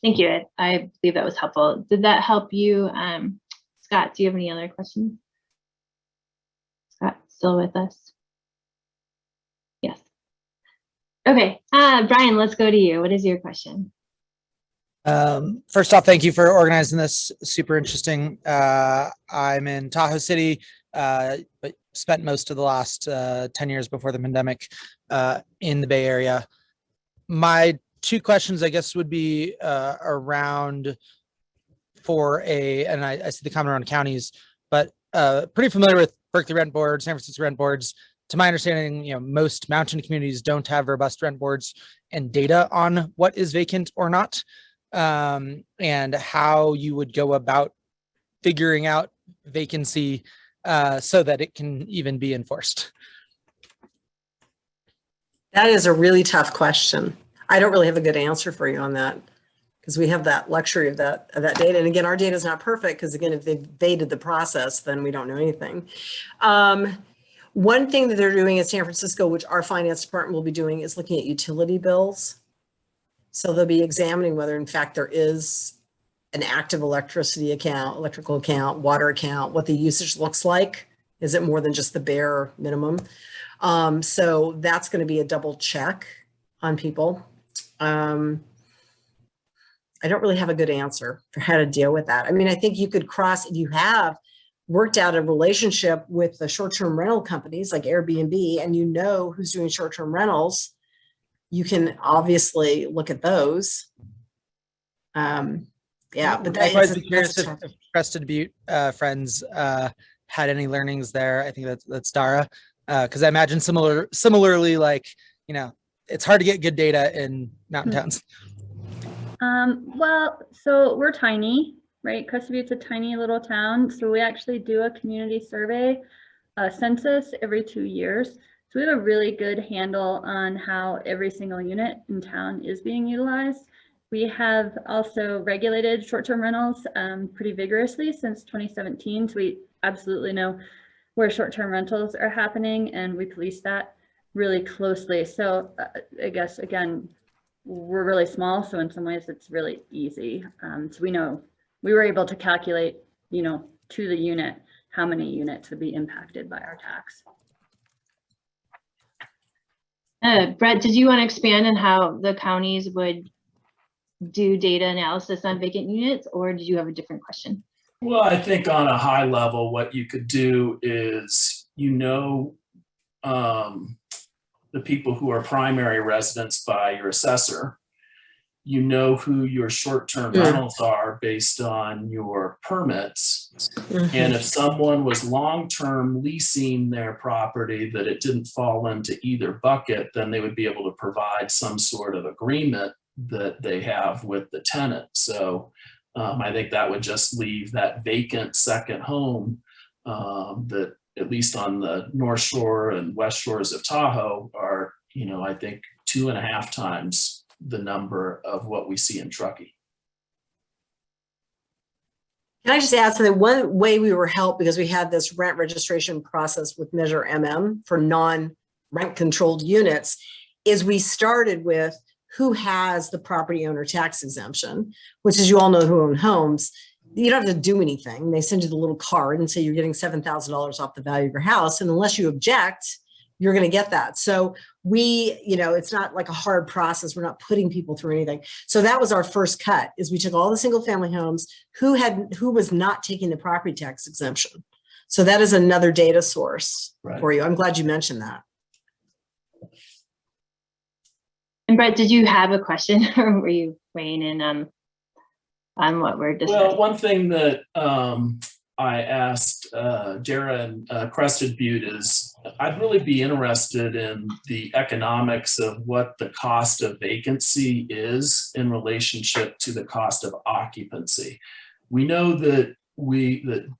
Thank you. I believe that was helpful. Did that help you? Scott, do you have any other questions? Scott, still with us? Yes. Okay, Brian, let's go to you. What is your question? First off, thank you for organizing this. Super interesting. I'm in Tahoe City, but spent most of the last 10 years before the pandemic in the Bay Area. My two questions, I guess, would be around and I see the comment around counties, but pretty familiar with Berkeley rent boards, San Francisco rent boards. To my understanding, most mountain communities don't have robust rent boards and data on what is vacant or not, and how you would go about figuring out vacancy so that it can even be enforced. That is a really tough question. I don't really have a good answer for you on that because we have that luxury of that data. And again, our data is not perfect because again, if they've evaded the process, then we don't know anything. One thing that they're doing in San Francisco, which our finance department will be doing, is looking at utility bills. So they'll be examining whether in fact there is an active electricity account, electrical account, water account, what the usage looks like. Is it more than just the bare minimum? So that's going to be a double check on people. I don't really have a good answer for how to deal with that. I mean, I think you could if you have worked out a relationship with the short-term rental companies like Airbnb and who's doing short-term rentals, you can obviously look at those. But I'd be curious if Crested Butte friends had any learnings there. I think that's Dara, because I imagine similarly, it's hard to get good data in mountain towns. Well, so we're tiny, right? Crested Butte's a tiny little town. So we actually do a community survey, census every 2 years. So we have a really good handle on how every single unit in town is being utilized. We have also regulated short-term rentals pretty vigorously since 2017. So we absolutely know where short-term rentals are happening and we police that really closely. So I guess, again, we're really small. So in some ways it's really easy. So we were able to calculate, to the unit, how many units would be impacted by our tax. Brett, did you want to expand on how the counties would do data analysis on vacant units, or did you have a different question? Well, I think on a high level, what you could do is, the people who are primary residents by your assessor, who your short-term rentals are based on your permits. Mm-hmm. And if someone was long-term leasing their property that it didn't fall into either bucket, then they would be able to provide some sort of agreement that they have with the tenant. So I think that would just leave that vacant second home that at least on the North Shore and West Shores of Tahoe are, I think 2.5 times the number of what we see in Truckee. Can I just add something? One way we were helped because we had this rent registration process with Measure MM for rent controlled units is we started with who has the property owner tax exemption, which is, you all know who own homes. You don't have to do anything. They send you the little card and say you're getting $7,000 off the value of your house. And unless you object, you're going to get that. So we, it's not like a hard process. We're not putting people through anything. So that was our first cut, is we took all the single family homes who was not taking the property tax exemption. So that is another data source for you. I'm glad you mentioned that. And Brett, did you have a question, or were you weighing in on what we're discussing? Well, one thing that I asked Dara and Crested Butte is, I'd really be interested in the economics of what the cost of vacancy is in relationship to the cost of occupancy. We know that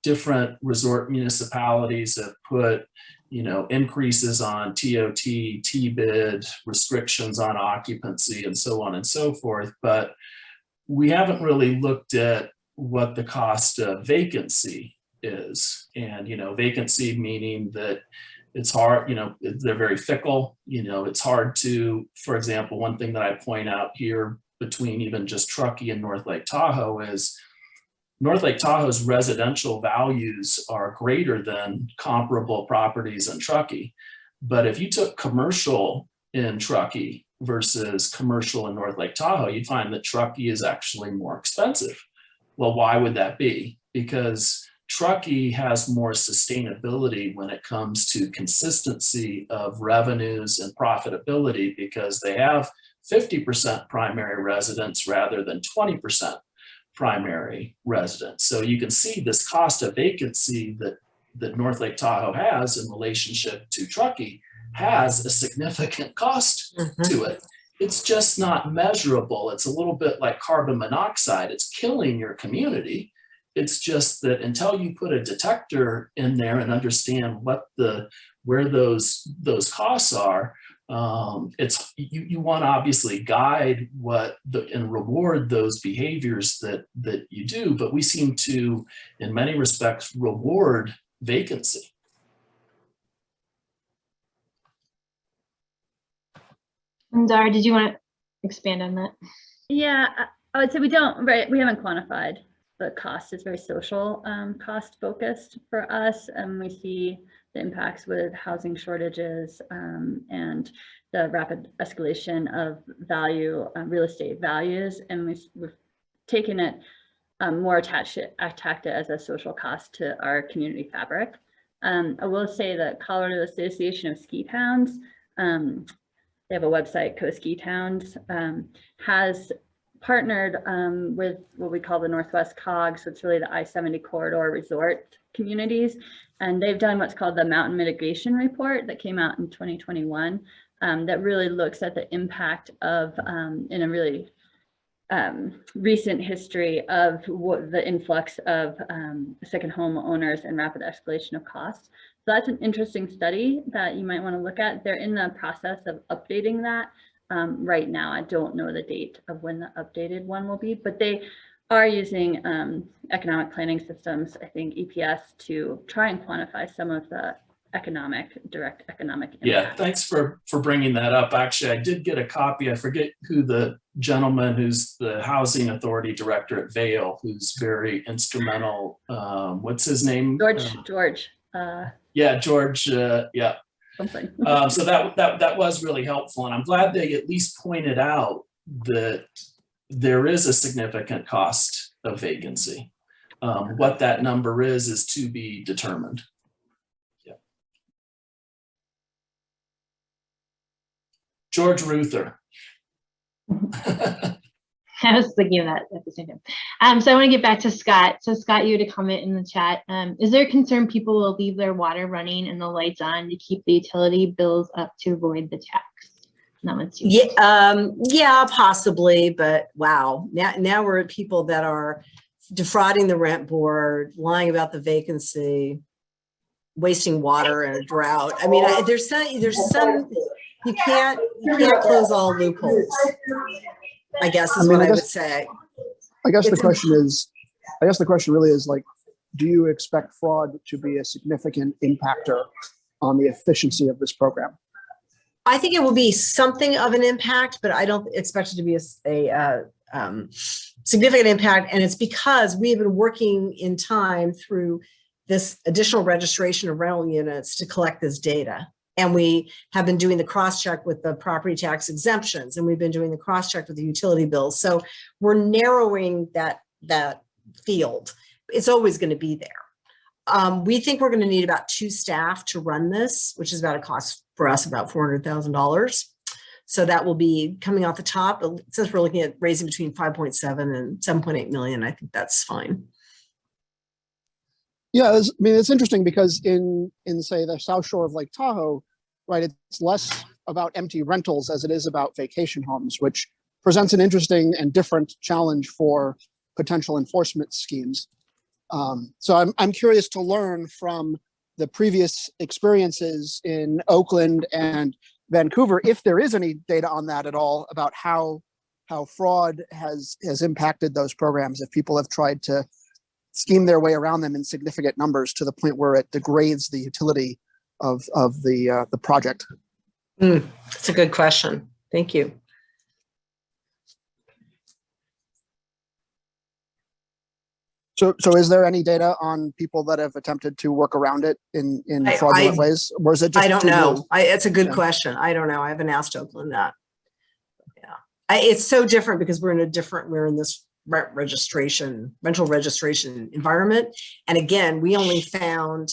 different resort municipalities have put increases on TOT, T-bid, restrictions on occupancy, and so on and so forth. But we haven't really looked at what the cost of vacancy is. And, vacancy meaning that it's hard, they're very fickle. It's hard to, for example, one thing that I point out here between even just Truckee and North Lake Tahoe is North Lake Tahoe's residential values are greater than comparable properties in Truckee. But if you took commercial in Truckee versus commercial in North Lake Tahoe, you'd find that Truckee is actually more expensive. Well, why would that be? Because Truckee has more sustainability when it comes to consistency of revenues and profitability, because they have 50% primary residents rather than 20% primary residents. So you can see this cost of vacancy that North Lake Tahoe has in relationship to Truckee has a significant cost to it. It's just not measurable. It's a little bit like carbon monoxide. It's killing your community. It's just that until you put a detector in there and understand where those costs are, you want to obviously guide and reward those behaviors that you do, but we seem to, in many respects, reward vacancy. And Dara, did you want to expand on that? Yeah, I would say we haven't quantified the cost. It's very social cost focused for us, and we see the impacts with housing shortages and the rapid escalation of real estate values, and we've taken it more attacked it as a social cost to our community fabric. I will say that Colorado Association of Ski Towns, they have a website, Co-Ski Towns, has partnered with what we call the Northwest COG, so it's really the I-70 corridor resort communities, and they've done what's called the Mountain Mitigation Report that came out in 2021 that really looks at the impact of, in a really recent history of what the influx of second home owners and rapid escalation of costs. So that's an interesting study that you might want to look at. They're in the process of updating that right now. I don't know the date of when the updated one will be, but they are using economic planning systems, I think EPS, to try and quantify some of the direct economic impact. Yeah, thanks for bringing that up. Actually, I did get a copy. I forget who the gentleman who's the housing authority director at Vail, who's very instrumental. What's his name? George. Yeah, George. Yeah. Something. So that was really helpful, and I'm glad they at least pointed out that there is a significant cost of vacancy. What that number is to be determined. Yeah. George Ruther. I was thinking of that at the same time. So I want to get back to Scott. So Scott, you had a comment in the chat. Is there a concern people will leave their water running and the lights on to keep the utility bills up to avoid the tax? Yeah, possibly, but wow. Now we're at people that are defrauding the rent board, lying about the vacancy, wasting water in a drought. I mean, there's some, you can't close all loopholes, I guess is what I would say. I guess the question really is, like, do you expect fraud to be a significant impactor on the efficiency of this program? I think it will be something of an impact, but I don't expect it to be a significant impact. And it's because we've been working in time through this additional registration of rental units to collect this data. And we have been doing the cross-check with the property tax exemptions, and we've been doing the cross-check with the utility bills. So we're narrowing that field. It's always going to be there. We think we're going to need about 2 staff to run this, which is about a cost for us about $400,000. So that will be coming off the top. Since we're looking at raising between 5.7 and 7.8 million, I think that's fine. Yeah, I mean, it's interesting because in say the South Shore of Lake Tahoe, right, it's less about empty rentals as it is about vacation homes, which presents an interesting and different challenge for potential enforcement schemes. So I'm curious to learn from the previous experiences in Oakland and Vancouver, if there is any data on that at all, about how fraud has impacted those programs, if people have tried to scheme their way around them in significant numbers to the point where it degrades the utility of the project. That's a good question. Thank you. So is there any data on people that have attempted to work around it in fraudulent ways, or is it just? I don't know. New? It's a good question. I don't know. I haven't asked Oakland that. Yeah, it's so different because we're in this rental registration environment, and again, we only found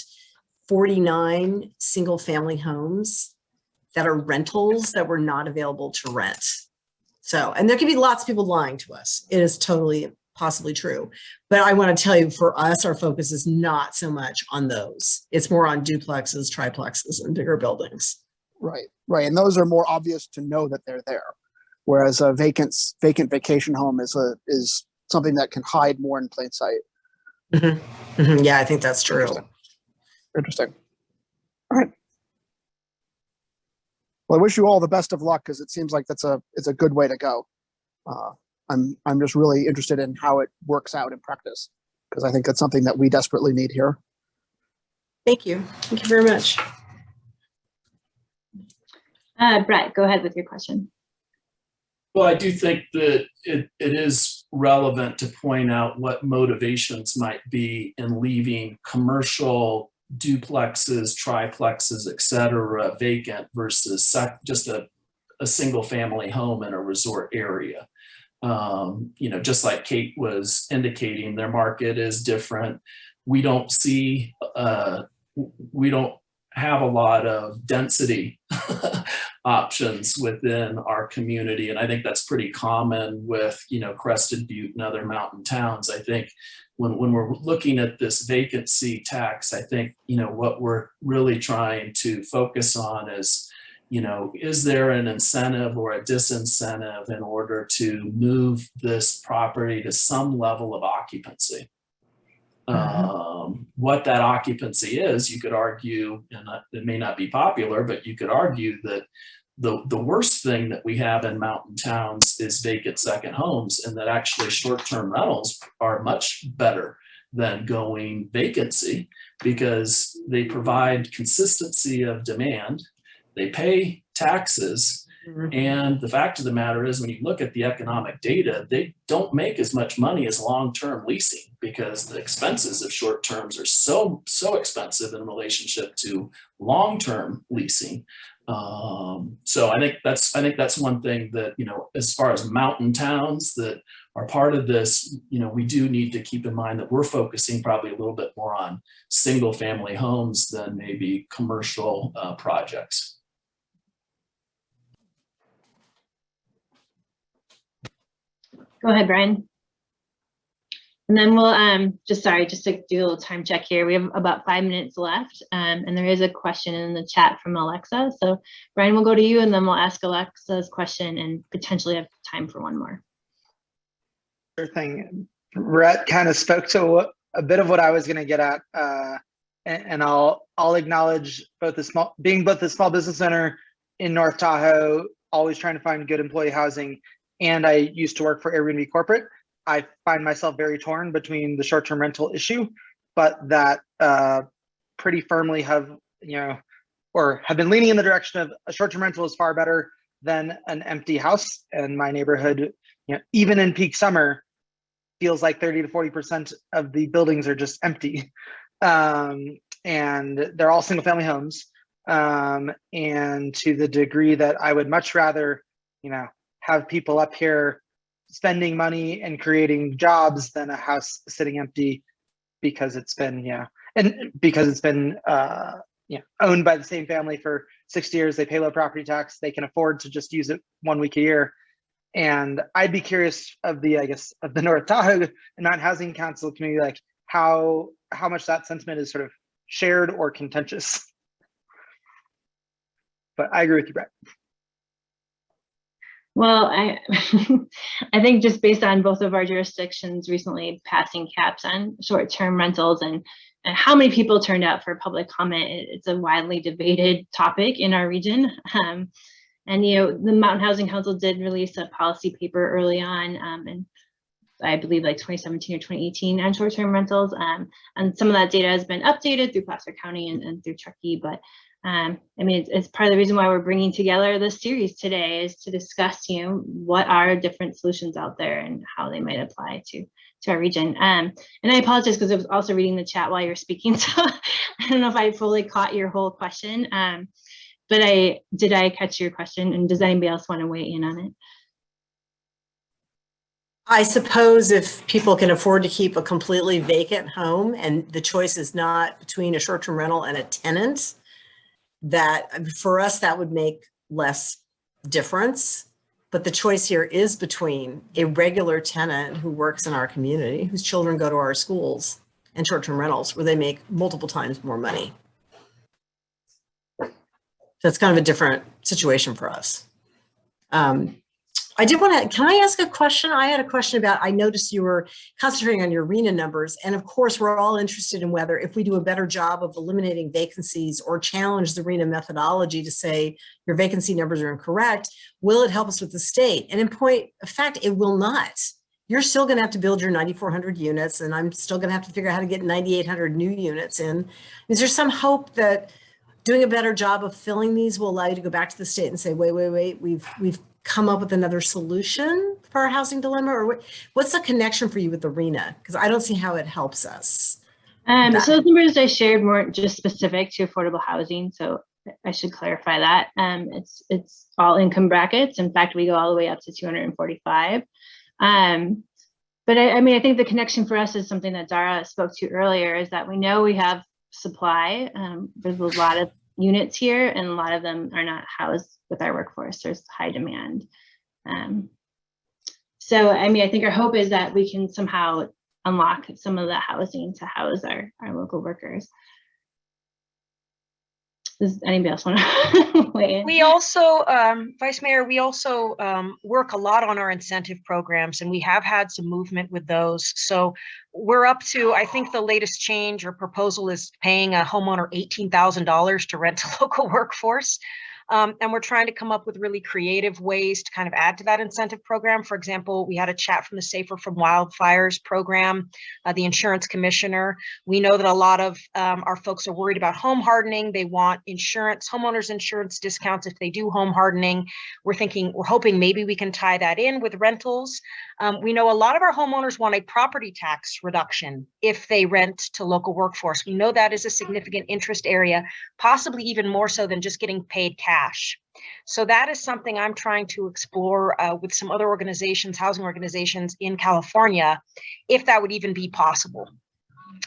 49 single family homes that are rentals that were not available to rent. So, and there could be lots of people lying to us. It is totally possibly true. But I want to tell you, for us, our focus is not so much on those. It's more on duplexes, triplexes, and bigger buildings. Right. And those are more obvious to know that they're there. Whereas a vacant vacation home is something that can hide more in plain sight. Mm-hmm. Mm-hmm. Yeah, I think that's true. Interesting. All right. Well, I wish you all the best of luck, because it seems like it's a good way to go. I'm just really interested in how it works out in practice, because I think that's something that we desperately need here. Thank you. Thank you very much. Brett, go ahead with your question. Well, I do think that it is relevant to point out what motivations might be in leaving commercial duplexes, triplexes, et cetera, vacant versus just a single family home in a resort area. Just like Kate was indicating, their market is different. We don't have a lot of density options within our community. And I think that's pretty common with, Crested Butte and other mountain towns. I think when we're looking at this vacancy tax, I think, what we're really trying to focus on is, is there an incentive or a disincentive in order to move this property to some level of occupancy? What that occupancy is, you could argue, and it may not be popular, but you could argue that the worst thing that we have in mountain towns is vacant second homes, and that actually short-term rentals are much better than going vacancy because they provide consistency of demand. They pay taxes. And the fact of the matter is, when you look at the economic data, they don't make as much money as long-term leasing because the expenses of short terms are so expensive in relationship to long-term leasing. So I think that's one thing that, as far as mountain towns that are part of this, we do need to keep in mind that we're focusing probably a little bit more on single family homes than maybe commercial projects. Go ahead, Brian. And then we'll just to do a little time check here. We have about 5 minutes left, and there is a question in the chat from Alexa. So Brian, we'll go to you, and then we'll ask Alexa's question and potentially have time for one more. Sure thing. Brett kind of spoke to a bit of what I was going to get at, and I'll acknowledge being both a small business owner in North Tahoe, always trying to find good employee housing. And I used to work for Airbnb corporate. I find myself very torn between the short-term rental issue, but that pretty firmly have, or have been leaning in the direction of a short-term rental is far better than an empty house. And my neighborhood, even in peak summer, feels like 30 to 40% of the buildings are just empty. And they're all single family homes. And to the degree that I would much rather, have people up here spending money and creating jobs than a house sitting empty because it's been, owned by the same family for 60 years. They pay low property tax. They can afford to just use it 1 week a year. And I'd be curious of the North Tahoe and Mountain Housing Council community, like how much that sentiment is sort of shared or contentious. But I agree with you, Brett. Well, I I think just based on both of our jurisdictions recently passing caps on short-term rentals and how many people turned out for public comment, it's a widely debated topic in our region. And the Mountain Housing Council did release a policy paper early on, and I believe like 2017 or 2018 on short-term rentals. And some of that data has been updated through Placer County and through Truckee, but it's part of the reason why we're bringing together this series today is to discuss, what are different solutions out there and how they might apply to our region. And I apologize because I was also reading the chat while you were speaking, so I don't know if I fully caught your whole question. But did I catch your question? And does anybody else want to weigh in on it? I suppose if people can afford to keep a completely vacant home and the choice is not between a short-term rental and a tenant, that for us, that would make less difference. But the choice here is between a regular tenant who works in our community, whose children go to our schools, and short-term rentals where they make multiple times more money. So it's kind of a different situation for us. Can I ask a question? I had a question about, I noticed you were concentrating on your RHNA numbers. And of course, we're all interested in whether if we do a better job of eliminating vacancies or challenge the RHNA methodology to say your vacancy numbers are incorrect, will it help us with the state? And in point of fact, it will not. You're still going to have to build your 9,400 units, and I'm still going to have to figure out how to get 9,800 new units in. Is there some hope that doing a better job of filling these will allow you to go back to the state and say, wait, we've come up with another solution for our housing dilemma? Or what's the connection for you with the RHNA? Because I don't see how it helps us. So the numbers I shared weren't just specific to affordable housing, so I should clarify that. It's all income brackets. In fact, we go all the way up to 245. But I think the connection for us is something that Dara spoke to earlier, is that we know we have supply. There's a lot of units here, and a lot of them are not housed with our workforce. There's high demand. So I think our hope is that we can somehow unlock some of the housing to house our local workers. Does anybody else want to weigh in? We also, Vice Mayor, we also work a lot on our incentive programs, and we have had some movement with those. So we're up to, I think the latest change or proposal is paying a homeowner $18,000 to rent a local workforce. And we're trying to come up with really creative ways to kind of add to that incentive program. For example, we had a chat from the Safer from Wildfires program, the insurance commissioner. We know that a lot of our folks are worried about home hardening. They want insurance, homeowners insurance discounts if they do home hardening. We're hoping maybe we can tie that in with rentals. We know a lot of our homeowners want a property tax reduction if they rent to local workforce. We know that is a significant interest area, possibly even more so than just getting paid cash. So that is something I'm trying to explore with some other organizations, housing organizations in California, if that would even be possible.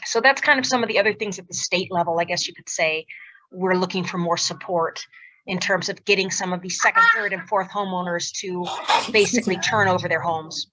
So that's kind of some of the other things at the state level, I guess you could say. We're looking for more support in terms of getting some of these second, third, and fourth homeowners to basically turn over their homes.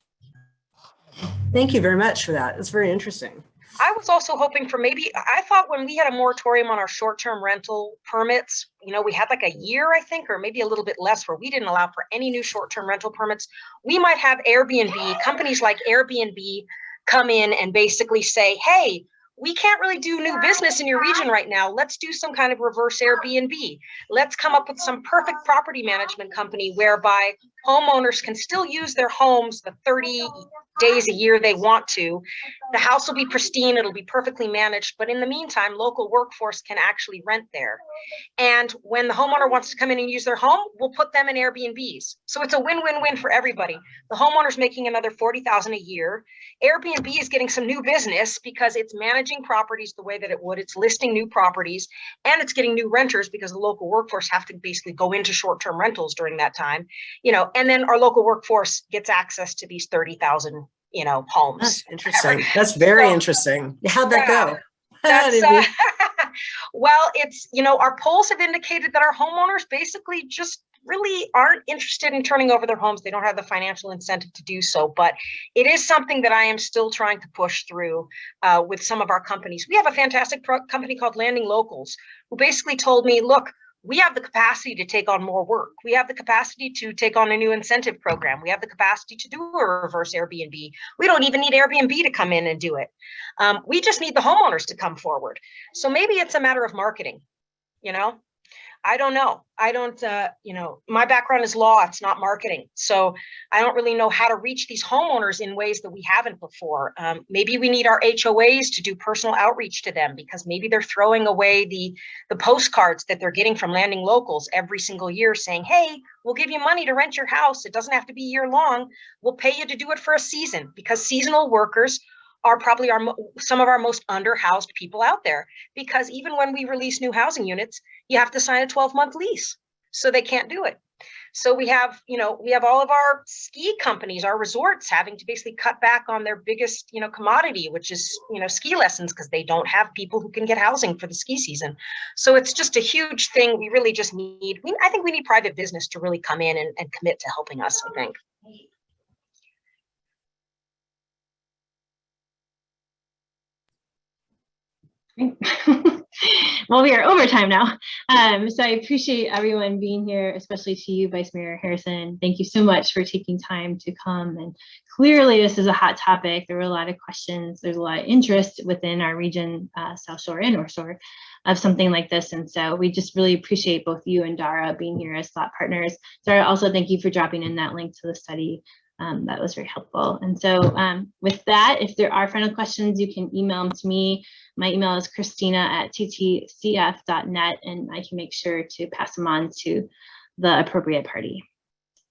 Thank you very much for that. It's very interesting. I was also hoping for I thought when we had a moratorium on our short-term rental permits, we had like a year, I think, or maybe a little bit less, where we didn't allow for any new short-term rental permits. We might have Airbnb, companies like Airbnb come in and basically say, hey, we can't really do new business in your region right now. Let's do some kind of reverse Airbnb. Let's come up with some perfect property management company whereby homeowners can still use their homes, the 30, days a year they want to. The house will be pristine, it'll be perfectly managed, but in the meantime, local workforce can actually rent there. And when the homeowner wants to come in and use their home, we'll put them in Airbnbs. So it's a win-win-win for everybody. The homeowner's making another $40,000 a year. Airbnb is getting some new business because it's managing properties the way that it would. It's listing new properties, and it's getting new renters because the local workforce have to basically go into short-term rentals during that time, and then our local workforce gets access to these 30,000, homes. That's interesting. That's very interesting. How'd that go? That's, well, it's, our polls have indicated that our homeowners basically just really aren't interested in turning over their homes. They don't have the financial incentive to do so, but it is something that I am still trying to push through with some of our companies. We have a fantastic company called Landing Locals, who basically told me, look, we have the capacity to take on more work. We have the capacity to take on a new incentive program. We have the capacity to do a reverse Airbnb. We don't even need Airbnb to come in and do it. We just need the homeowners to come forward. So maybe it's a matter of marketing, I don't know. I don't, my background is law, it's not marketing. So I don't really know how to reach these homeowners in ways that we haven't before. Maybe we need our HOAs to do personal outreach to them, because maybe they're throwing away the postcards that they're getting from Landing Locals every single year saying, hey, we'll give you money to rent your house. It doesn't have to be year long. We'll pay you to do it for a season, because seasonal workers are probably some of our most underhoused people out there, because even when we release new housing units, you have to sign a 12-month lease, so they can't do it. So we have all of our ski companies, our resorts, having to basically cut back on their biggest, commodity, which is, ski lessons, because they don't have people who can get housing for the ski season. So it's just a huge thing. We really just I think we need private business to really come in and commit to helping us, I think. Well, we are over time now. So I appreciate everyone being here, especially to you, Vice Mayor Harrison. Thank you so much for taking time to come. And clearly this is a hot topic. There were a lot of questions. There's a lot of interest within our region, South Shore and North Shore, of something like this. And so we just really appreciate both you and Dara being here as thought partners. Dara, also thank you for dropping in that link to the study. That was very helpful. And so with that, if there are final questions, you can email them to me. My email is christina@ttcf.net, and I can make sure to pass them on to the appropriate party.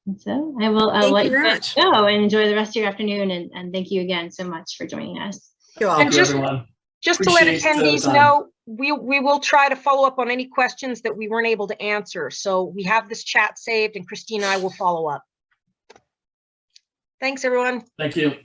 And so I will let you guys go and enjoy the rest of your afternoon. And thank you again so much for joining us. And just to let attendees know, we will try to follow up on any questions that we weren't able to answer. So we have this chat saved, and Christina and I will follow up. Thanks, everyone. Thank you.